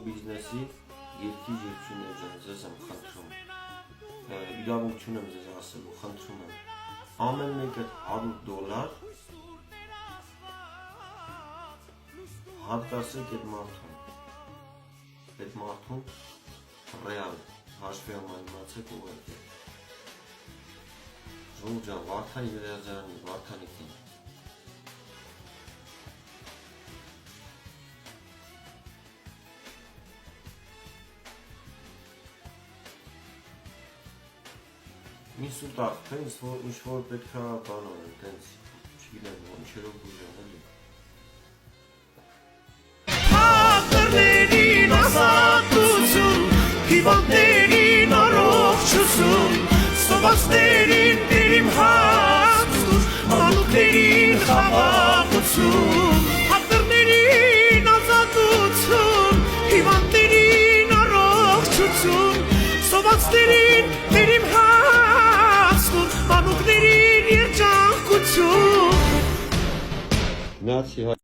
բիզնեսի երկի երկություններ ջան, ձեզ եմ խնդրում, իրավունք չունեմ ձեզ ասելու, խնդրում եմ, ամեն մեկը $100 հատկացեք այդ մարդուն ռեալ հաշվի համայնացեք ուղղակի։ Ժողովուրդ ջան, Վարդան Եղիազարյանի, Վարդանիկին ինսուլտ աղբեր, ինչ-որ պետք է բանով են, տենց, չգիտեմ, ինչերով բուժեն, էլի։ Հաղթերներին ազատություն, հիվանդներին առողջություն, սովածներին դերիմ հացություն, մանուկներին խաղաղություն, հաղթերներին ազատություն, հիվանդներին առողջություն, սովածներին դերիմ հացություն, մանուկներին երջանկություն։ Գնացի